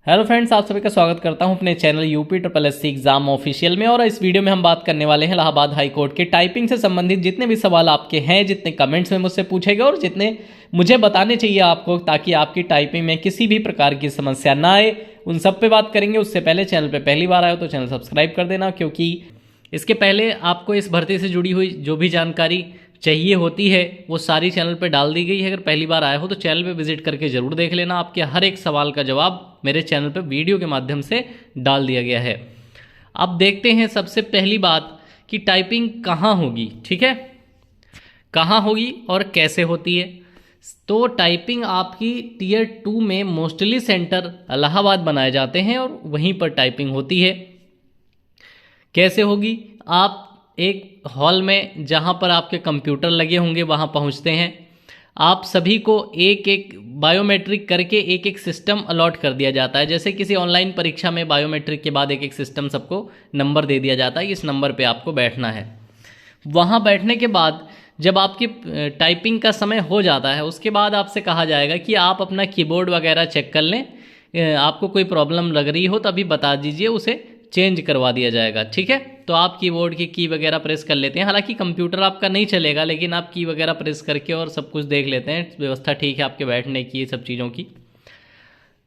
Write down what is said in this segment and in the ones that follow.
Hello friends, आप सभी का स्वागत करता हूं अपने channel UP triple S C exam official में। और इस वीडियो में हम बात करने वाले हैं इलाहाबाद हाई कोर्ट के टाइपिंग से संबंधित जितने भी सवाल आपके हैं, जितने कमेंट्स में मुझसे पूछे गए और जितने मुझे बताने चाहिए आपको, ताकि आपकी टाइपिंग में किसी भी प्रकार की समस्या ना आए, उन सब पे बात करेंगे। उससे पहले चैनल पर पहली बार आए हो तो चैनल सब्सक्राइब कर देना, क्योंकि इसके पहले आपको इस भर्ती से जुड़ी हुई जो भी जानकारी चाहिए होती है वो सारी चैनल पे डाल दी गई है। अगर पहली बार आए हो तो चैनल पे विजिट करके ज़रूर देख लेना। आपके हर एक सवाल का जवाब मेरे चैनल पे वीडियो के माध्यम से डाल दिया गया है। अब देखते हैं सबसे पहली बात कि टाइपिंग कहाँ होगी। ठीक है, कहाँ होगी और कैसे होती है। तो टाइपिंग आपकी टीयर 2 में मोस्टली सेंटर इलाहाबाद बनाए जाते हैं और वहीं पर टाइपिंग होती है। कैसे होगी? आप एक हॉल में जहाँ पर आपके कंप्यूटर लगे होंगे वहाँ पहुँचते हैं। आप सभी को एक एक बायोमेट्रिक करके एक एक सिस्टम अलॉट कर दिया जाता है। जैसे किसी ऑनलाइन परीक्षा में बायोमेट्रिक के बाद एक एक सिस्टम सबको नंबर दे दिया जाता है, इस नंबर पे आपको बैठना है। वहाँ बैठने के बाद जब आपकी टाइपिंग का समय हो जाता है, उसके बाद आपसे कहा जाएगा कि आप अपना कीबोर्ड वगैरह चेक कर लें। आपको कोई प्रॉब्लम लग रही हो तो अभी बता दीजिए, उसे चेंज करवा दिया जाएगा। ठीक है, तो आप कीबोर्ड की की वगैरह प्रेस कर लेते हैं। हालांकि कंप्यूटर आपका नहीं चलेगा, लेकिन आप की वगैरह प्रेस करके और सब कुछ देख लेते हैं, व्यवस्था ठीक है आपके बैठने की, सब चीज़ों की।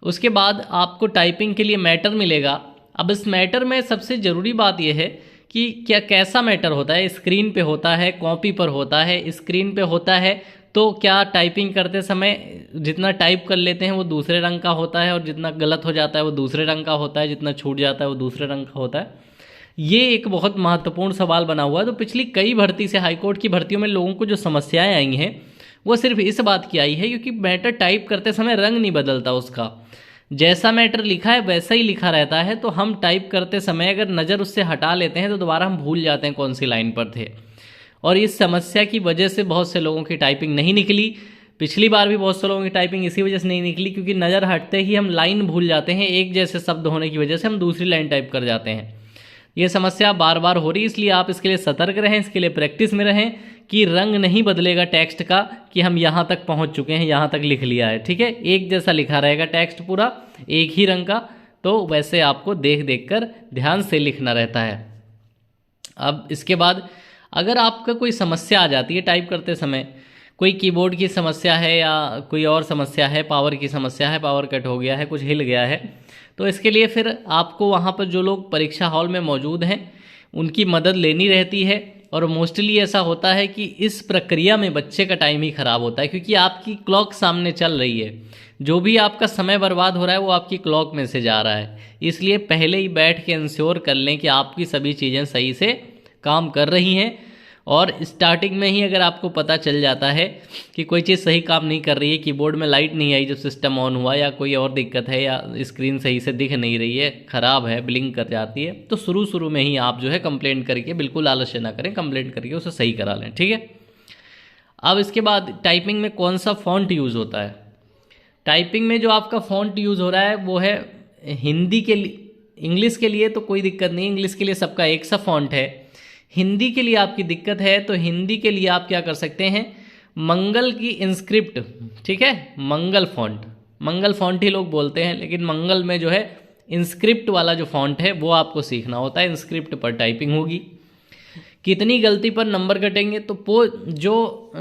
उसके बाद आपको टाइपिंग के लिए मैटर मिलेगा। अब इस मैटर में सबसे ज़रूरी बात यह है कि क्या कैसा मैटर होता है। स्क्रीन पे होता है, कॉपी पर होता है। स्क्रीन पे होता है तो क्या टाइपिंग करते समय जितना टाइप कर लेते हैं वो दूसरे रंग का होता है, और जितना गलत हो जाता है वो दूसरे रंग का होता है, जितना छूट जाता है वो दूसरे रंग का होता है। ये एक बहुत महत्वपूर्ण सवाल बना हुआ है। तो पिछली कई भर्ती से, हाईकोर्ट की भर्तियों में लोगों को जो समस्याएं आई हैं वो सिर्फ इस बात की आई है क्योंकि मैटर टाइप करते समय रंग नहीं बदलता उसका। जैसा मैटर लिखा है वैसा ही लिखा रहता है। तो हम टाइप करते समय अगर नज़र उससे हटा लेते हैं तो दोबारा हम भूल जाते हैं कौन सी लाइन पर थे। और इस समस्या की वजह से बहुत से लोगों की टाइपिंग नहीं निकली। पिछली बार भी बहुत से लोगों की टाइपिंग इसी वजह से नहीं निकली, क्योंकि नज़र हटते ही हम लाइन भूल जाते हैं। एक जैसे शब्द होने की वजह से हम दूसरी लाइन टाइप कर जाते हैं। ये समस्या बार बार हो रही है, इसलिए आप इसके लिए सतर्क रहें, इसके लिए प्रैक्टिस में रहें कि रंग नहीं बदलेगा टेक्स्ट का, कि हम यहाँ तक पहुँच चुके हैं, यहाँ तक लिख लिया है। ठीक है, एक जैसा लिखा रहेगा टेक्स्ट, पूरा एक ही रंग का। तो वैसे आपको देख देख कर ध्यान से लिखना रहता है। अब इसके बाद अगर आपका कोई समस्या आ जाती है टाइप करते समय, कोई कीबोर्ड की समस्या है या कोई और समस्या है, पावर की समस्या है, पावर कट हो गया है, कुछ हिल गया है, तो इसके लिए फिर आपको वहाँ पर जो लोग परीक्षा हॉल में मौजूद हैं उनकी मदद लेनी रहती है। और मोस्टली ऐसा होता है कि इस प्रक्रिया में बच्चे का टाइम ही ख़राब होता है, क्योंकि आपकी क्लॉक सामने चल रही है। जो भी आपका समय बर्बाद हो रहा है वो आपकी क्लॉक में से जा रहा है। इसलिए पहले ही बैठ के इंश्योर कर लें कि आपकी सभी चीज़ें सही से काम कर रही हैं। और स्टार्टिंग में ही अगर आपको पता चल जाता है कि कोई चीज़ सही काम नहीं कर रही है, कीबोर्ड में लाइट नहीं आई जब सिस्टम ऑन हुआ, या कोई और दिक्कत है, या स्क्रीन सही से दिख नहीं रही है, ख़राब है, ब्लिंक कर जाती है, तो शुरू में ही आप जो है कंप्लेंट करके, बिल्कुल आलस्य ना करें, कंप्लेंट करके उसे सही करा लें। ठीक है, अब इसके बाद टाइपिंग में कौन सा फ़ॉन्ट यूज़ होता है। टाइपिंग में जो आपका फ़ॉन्ट यूज़ हो रहा है वो है हिंदी के लिए। इंग्लिश के लिए तो कोई दिक्कत नहीं, इंग्लिश के लिए सबका एक सा फ़ॉन्ट है। हिंदी के लिए आपकी दिक्कत है तो हिंदी के लिए आप क्या कर सकते हैं, मंगल की इंस्क्रिप्ट। ठीक है, मंगल फ़ॉन्ट ही लोग बोलते हैं, लेकिन मंगल में जो है इंस्क्रिप्ट वाला जो फ़ॉन्ट है वो आपको सीखना होता है। इंस्क्रिप्ट पर टाइपिंग होगी। कितनी गलती पर नंबर कटेंगे, तो जो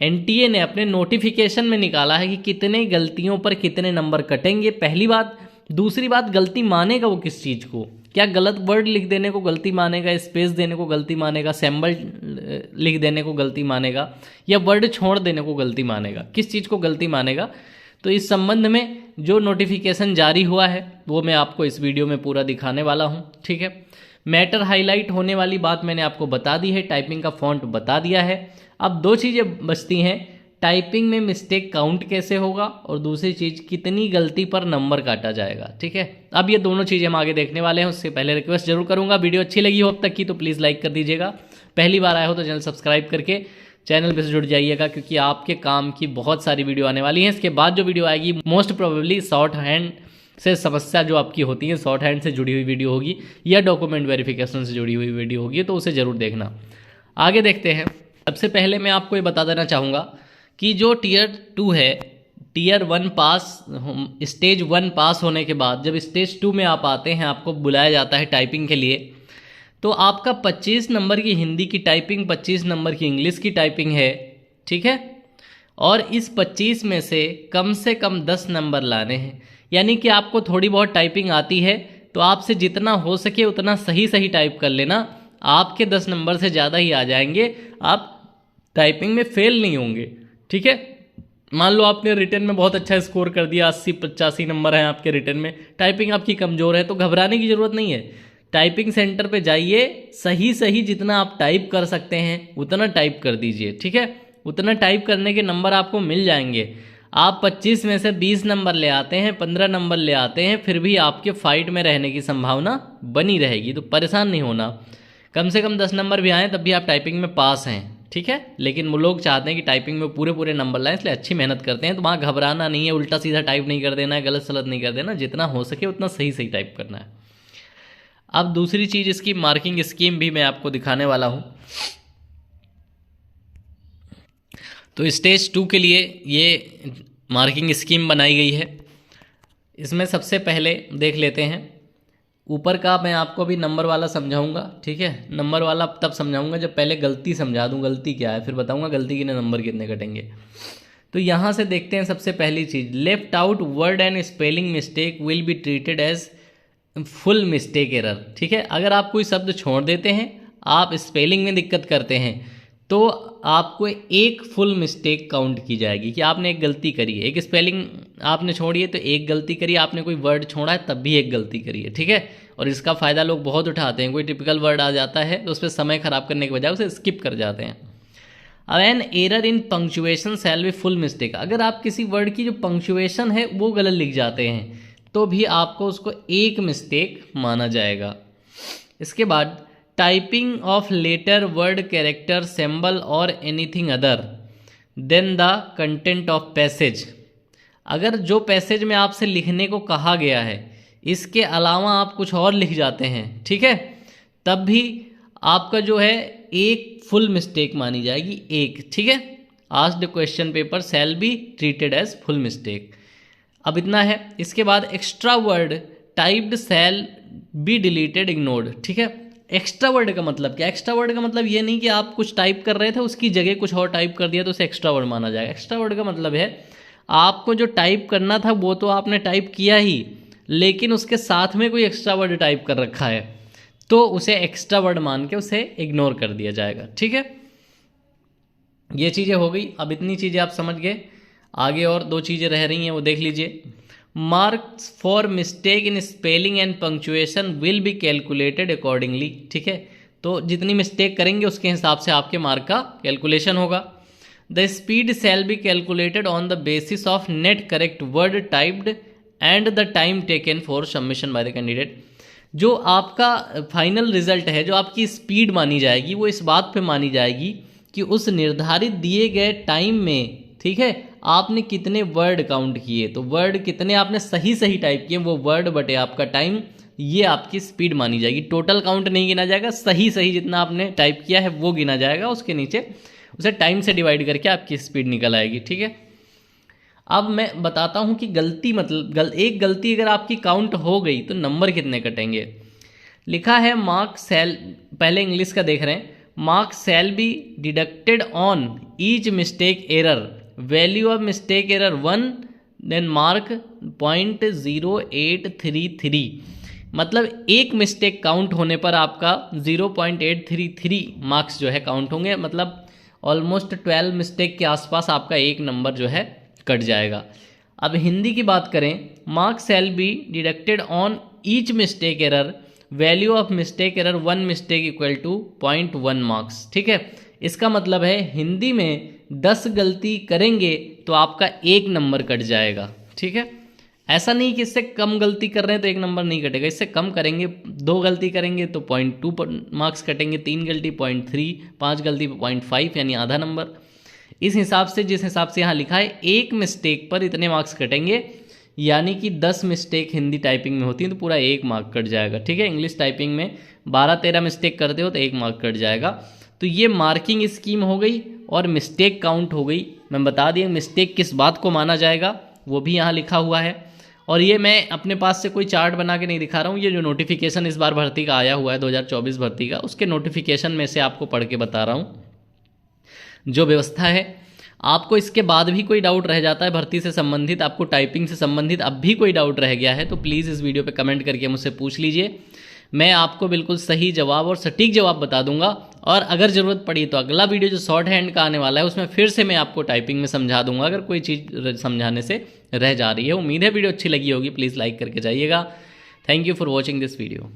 एनटीए ने अपने नोटिफिकेशन में निकाला है कि कितने गलतियों पर कितने नंबर कटेंगे, पहली बात। दूसरी बात, गलती मानेगा वो किस चीज़ को। क्या गलत वर्ड लिख देने को गलती मानेगा, स्पेस देने को गलती मानेगा, सिंबल लिख देने को गलती मानेगा, या वर्ड छोड़ देने को गलती मानेगा, किस चीज़ को गलती मानेगा। तो इस संबंध में जो नोटिफिकेशन जारी हुआ है वो मैं आपको इस वीडियो में पूरा दिखाने वाला हूँ। ठीक है, मैटर हाईलाइट होने वाली बात मैंने आपको बता दी है, टाइपिंग का फॉन्ट बता दिया है। अब दो चीज़ें बचती हैं, टाइपिंग में मिस्टेक काउंट कैसे होगा, और दूसरी चीज़ कितनी गलती पर नंबर काटा जाएगा। ठीक है, अब ये दोनों चीज़ें हम आगे देखने वाले हैं। उससे पहले रिक्वेस्ट जरूर करूंगा, वीडियो अच्छी लगी हो अब तक की तो प्लीज़ लाइक कर दीजिएगा। पहली बार आए हो तो चैनल सब्सक्राइब करके चैनल पे से जुड़ जाइएगा, क्योंकि आपके काम की बहुत सारी वीडियो आने वाली हैं। इसके बाद जो वीडियो आएगी मोस्ट प्रोबेबली शॉर्ट हैंड से समस्या जो आपकी होती है, शॉर्ट हैंड से जुड़ी हुई वीडियो होगी, या डॉक्यूमेंट वेरिफिकेशन से जुड़ी हुई वीडियो होगी, तो उसे ज़रूर देखना। आगे देखते हैं। सबसे पहले मैं आपको ये बता देना चाहूँगा कि जो टीयर 2 है, टीयर 1 पास, स्टेज 1 पास होने के बाद जब स्टेज 2 में आप आते हैं, आपको बुलाया जाता है टाइपिंग के लिए, तो आपका 25 नंबर की हिंदी की टाइपिंग, 25 नंबर की इंग्लिश की टाइपिंग है, ठीक है। और इस 25 में से कम 10 नंबर लाने हैं। यानी कि आपको थोड़ी बहुत टाइपिंग आती है तो आपसे जितना हो सके उतना सही सही टाइप कर लेना, आपके 10 नंबर से ज़्यादा ही आ जाएंगे, आप टाइपिंग में फेल नहीं होंगे, ठीक है। मान लो आपने रिटन में बहुत अच्छा स्कोर कर दिया, 80-85 नंबर हैं आपके रिटन में, टाइपिंग आपकी कमज़ोर है, तो घबराने की ज़रूरत नहीं है। टाइपिंग सेंटर पे जाइए, सही सही जितना आप टाइप कर सकते हैं उतना टाइप कर दीजिए, ठीक है। उतना टाइप करने के नंबर आपको मिल जाएंगे। आप 25 में से 20 नंबर ले आते हैं, 15 नंबर ले आते हैं, फिर भी आपके फाइट में रहने की संभावना बनी रहेगी, तो परेशान नहीं होना। कम से कम 10 नंबर भी आएँ तब भी आप टाइपिंग में पास हैं, ठीक है। लेकिन वो लोग चाहते हैं कि टाइपिंग में पूरे पूरे नंबर लाएं, इसलिए अच्छी मेहनत करते हैं। तो वहाँ घबराना नहीं है, उल्टा सीधा टाइप नहीं कर देना है, गलत सलत नहीं कर देना, जितना हो सके उतना सही सही टाइप करना है। अब दूसरी चीज़, इसकी मार्किंग स्कीम भी मैं आपको दिखाने वाला हूँ। तो स्टेज 2 के लिए ये मार्किंग स्कीम बनाई गई है। इसमें सबसे पहले देख लेते हैं, ऊपर का मैं आपको भी नंबर वाला समझाऊंगा, ठीक है। नंबर वाला तब समझाऊंगा जब पहले गलती समझा दूं, गलती क्या है, फिर बताऊंगा गलती के नंबर कितने कटेंगे। तो यहाँ से देखते हैं सबसे पहली चीज़, left out word and spelling mistake will be treated as full mistake error, ठीक है। अगर आप कोई शब्द छोड़ देते हैं, आप स्पेलिंग में दिक्कत करते हैं, तो आपको एक फुल मिस्टेक काउंट की जाएगी कि आपने एक गलती करी है, एक स्पेलिंग आपने छोड़ी है तो एक गलती करी, आपने कोई वर्ड छोड़ा है तब भी एक गलती करी है, ठीक है। और इसका फ़ायदा लोग बहुत उठाते हैं, कोई टिपिकल वर्ड आ जाता है तो उस पर समय ख़राब करने के बजाय उसे स्किप कर जाते हैं। अब an error in punctuation shall be full mistake, अगर आप किसी वर्ड की जो पंक्चुएशन है वो गलत लिख जाते हैं तो भी आपको उसको एक मिस्टेक माना जाएगा। इसके बाद typing of letter, word, character, symbol और anything other than the content of passage, अगर जो पैसेज में आपसे लिखने को कहा गया है इसके अलावा आप कुछ और लिख जाते हैं, ठीक है, तब भी आपका जो है एक फुल मिस्टेक मानी जाएगी, एक, ठीक है। Asked question paper shall be treated as full mistake. अब इतना है। इसके बाद extra word typed shall be deleted ignored, ठीक है। एक्स्ट्रा वर्ड का मतलब क्या? एक्स्ट्रा वर्ड का मतलब ये नहीं कि आप कुछ टाइप कर रहे थे उसकी जगह कुछ और टाइप कर दिया तो उसे एक्स्ट्रा वर्ड माना जाएगा। एक्स्ट्रा वर्ड का मतलब है आपको जो टाइप करना था वो तो आपने टाइप किया ही, लेकिन उसके साथ में कोई एक्स्ट्रा वर्ड टाइप कर रखा है तो उसे एक्स्ट्रा वर्ड मान के उसे इग्नोर कर दिया जाएगा, ठीक है। ये चीज़ें हो गई। अब इतनी चीज़ें आप समझ गए, आगे और दो चीज़ें रह रही हैं वो देख लीजिए। Marks for mistake in spelling and punctuation will be calculated accordingly, ठीक है। तो जितनी मिस्टेक करेंगे उसके हिसाब से आपके मार्क का कैलकुलेशन होगा। The speed shall be calculated on the basis of net correct word typed and the time taken for submission by the candidate. जो आपका फाइनल रिजल्ट है, जो आपकी स्पीड मानी जाएगी, वो इस बात पे मानी जाएगी कि उस निर्धारित दिए गए टाइम में, ठीक है, आपने कितने वर्ड काउंट किए, तो वर्ड कितने आपने सही सही टाइप किए, वो वर्ड बटे आपका टाइम, ये आपकी स्पीड मानी जाएगी। टोटल काउंट नहीं गिना जाएगा, सही सही जितना आपने टाइप किया है वो गिना जाएगा, उसके नीचे उसे टाइम से डिवाइड करके आपकी स्पीड निकल आएगी, ठीक है। अब मैं बताता हूँ कि गलती मतलब एक गलती अगर आपकी काउंट हो गई तो नंबर कितने कटेंगे। लिखा है मार्क शैल, पहले इंग्लिश का देख रहे हैं, mark shall be deducted on each mistake error, value of mistake error 1 then mark 0.0833, मतलब एक मिस्टेक काउंट होने पर आपका 0.833 मार्क्स जो है काउंट होंगे, मतलब ऑलमोस्ट 12 मिस्टेक के आसपास आपका एक नंबर जो है कट जाएगा। अब हिंदी की बात करें, marks shall be deducted on each mistake error, value of mistake error 1 mistake equal to 0.1 marks, ठीक है। इसका मतलब है हिंदी में 10 गलती करेंगे तो आपका एक नंबर कट जाएगा, ठीक है। ऐसा नहीं कि इससे कम गलती कर रहे हैं तो एक नंबर नहीं कटेगा, इससे कम करेंगे, 2 गलती करेंगे तो 0.2 मार्क्स कटेंगे, 3 गलती 0.3, 5 गलती 0.5 यानी आधा नंबर। इस हिसाब से, जिस हिसाब से यहाँ लिखा है, एक मिस्टेक पर इतने मार्क्स कटेंगे, यानी कि 10 मिस्टेक हिंदी टाइपिंग में होती है तो पूरा 1 मार्क कट जाएगा, ठीक है। इंग्लिश टाइपिंग में 12-13 मिस्टेक करते हो तो 1 मार्क कट जाएगा। तो ये मार्किंग स्कीम हो गई और मिस्टेक काउंट हो गई। मैं बता दिया मिस्टेक किस बात को माना जाएगा, वो भी यहाँ लिखा हुआ है। और ये मैं अपने पास से कोई चार्ट बना के नहीं दिखा रहा हूँ, ये जो नोटिफिकेशन इस बार भर्ती का आया हुआ है 2024 भर्ती का, उसके नोटिफिकेशन में से आपको पढ़ के बता रहा हूँ जो व्यवस्था है। आपको इसके बाद भी कोई डाउट रह जाता है भर्ती से संबंधित, आपको टाइपिंग से संबंधित अब भी कोई डाउट रह गया है तो प्लीज़ इस वीडियो पे कमेंट करके मुझसे पूछ लीजिए, मैं आपको बिल्कुल सही जवाब और सटीक जवाब बता दूंगा। और अगर ज़रूरत पड़ी तो अगला वीडियो जो शॉर्ट हैंड का आने वाला है उसमें फिर से मैं आपको टाइपिंग में समझा दूंगा अगर कोई चीज़ समझाने से रह जा रही है। उम्मीद है वीडियो अच्छी लगी होगी, प्लीज़ लाइक करके जाइएगा। Thank you for watching this video.